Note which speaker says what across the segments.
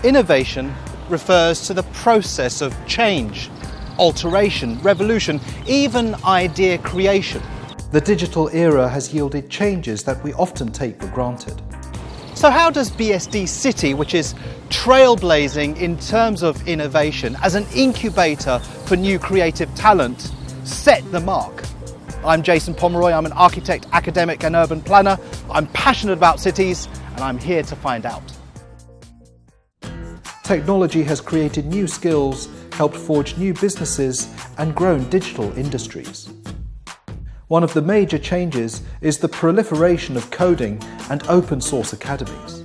Speaker 1: Innovation refers to the process of change, alteration, revolution, even idea creation.
Speaker 2: The digital era has yielded changes that we often take for granted.
Speaker 1: So how does BSD City, which is trailblazing in terms of innovation, as an incubator for new creative talent, set the mark? I'm Jason Pomeroy, I'm an architect, academic and urban planner. I'm passionate about cities and I'm here to find out.
Speaker 2: Technology has created new skills, helped forge new businesses and grown digital industries. One of the major changes is the proliferation of coding and open source academies.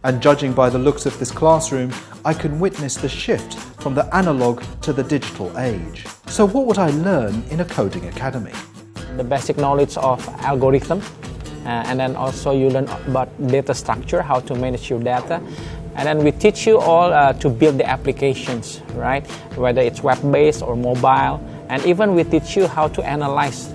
Speaker 2: And judging by the looks of this classroom, I can witness the shift from the analog to the digital age. So what would I learn in a coding academy?
Speaker 3: The basic knowledge of algorithm, and then also you learn about data structure, how to manage your data. And then we teach you all to build the applications, right? Whether it's web-based or mobile. And even we teach you how to analyze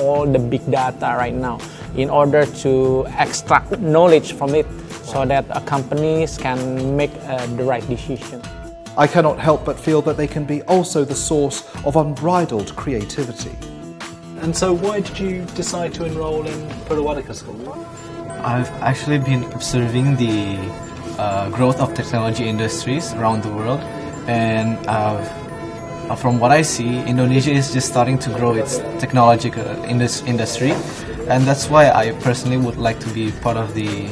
Speaker 3: all the big data right now in order to extract knowledge from it so that companies can make the right decision.
Speaker 2: I cannot help but feel that they can be also the source of unbridled creativity.
Speaker 1: And so why did you decide to enroll in Pomeroy School?
Speaker 4: I've actually been observing the growth of technology industries around the world, and from what I see, Indonesia is just starting to grow its technological industry, and that's why I personally would like to be part of the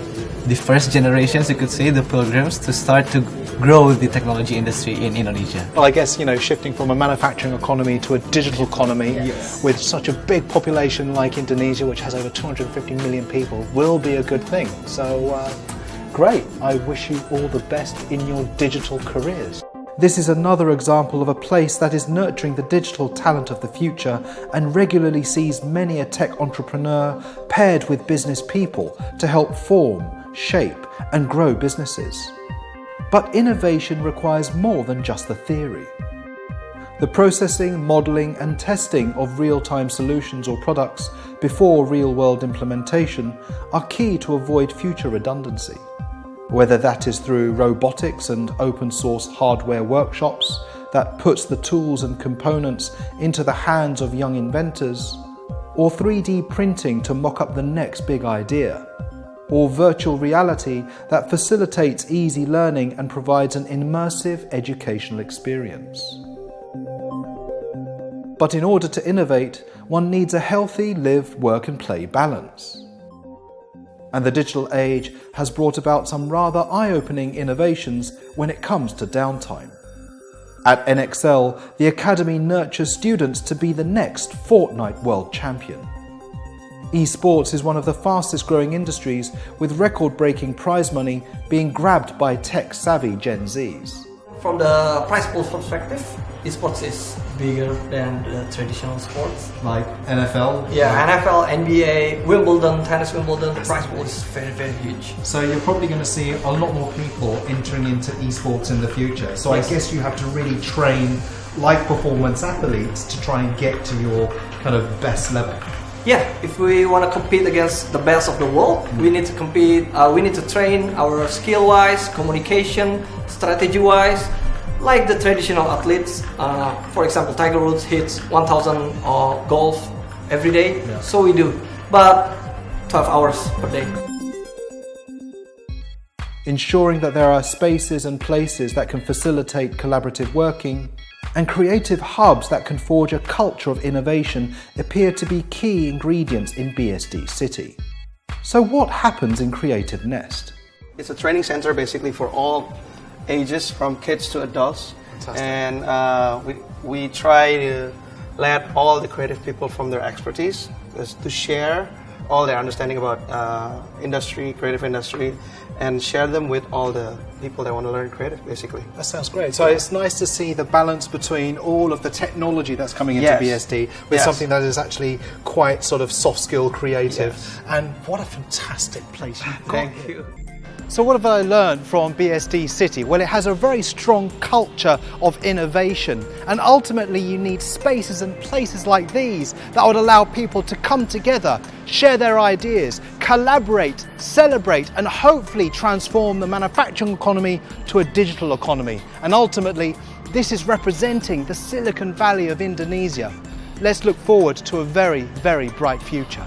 Speaker 4: first generations, you could say, the pilgrims, to start to grow the technology industry in Indonesia.
Speaker 1: Well, I guess, shifting from a manufacturing economy to a digital economy, with such a big population like Indonesia, which has over 250 million people, will be a good thing. So, great. I wish you all the best in your digital careers.
Speaker 2: This is another example of a place that is nurturing the digital talent of the future and regularly sees many a tech entrepreneur paired with business people to help form, shape and grow businesses. But innovation requires more than just the theory. The processing, modelling and testing of real-time solutions or products before real-world implementation are key to avoid future redundancy. Whether that is through robotics and open source hardware workshops that puts the tools and components into the hands of young inventors, or 3D printing to mock up the next big idea, or virtual reality that facilitates easy learning and provides an immersive educational experience. But in order to innovate, one needs a healthy live, work and play balance. And the digital age has brought about some rather eye-opening innovations when it comes to downtime. At NXL, the Academy nurtures students to be the next Fortnite world champion. Esports is one of the fastest growing industries, with record-breaking prize money being grabbed by tech-savvy Gen Zs.
Speaker 5: From the prize pool perspective, esports is bigger than the traditional sports.
Speaker 2: Like NFL?
Speaker 5: Yeah, NFL, NBA, Wimbledon, tennis Wimbledon, the prize pool is very, very huge.
Speaker 2: So you're probably going to see a lot more people entering into esports in the future. So
Speaker 5: Yes.
Speaker 2: I guess you have to really train like performance athletes to try and get to your kind of best level.
Speaker 5: Yeah, if we want to compete against the best of the world, we need to compete, we need to train our skill-wise, communication, strategy-wise, like the traditional athletes. For example, Tiger Woods hits 1,000 golf every day, so we do, but 12 hours per day.
Speaker 2: Ensuring that there are spaces and places that can facilitate collaborative working and creative hubs that can forge a culture of innovation appear to be key ingredients in BSD City. So what happens in Creative Nest?
Speaker 6: It's a training center basically for all ages, from kids to adults.
Speaker 1: Fantastic.
Speaker 6: And we try to let all the creative people from their expertise to share all their understanding about industry, creative industry, and share them with all the people that want to learn creative, basically.
Speaker 1: That sounds great. So it's nice to see the balance between all of the technology that's coming into BSD with something that is actually quite sort of soft skill creative. And what a fantastic place you've got.
Speaker 6: Thank you.
Speaker 1: So what have I learned from BSD City? Well, it has a very strong culture of innovation, and ultimately you need spaces and places like these that would allow people to come together, share their ideas, collaborate, celebrate, and hopefully transform the manufacturing economy to a digital economy. And ultimately, this is representing the Silicon Valley of Indonesia. Let's look forward to a very, very bright future.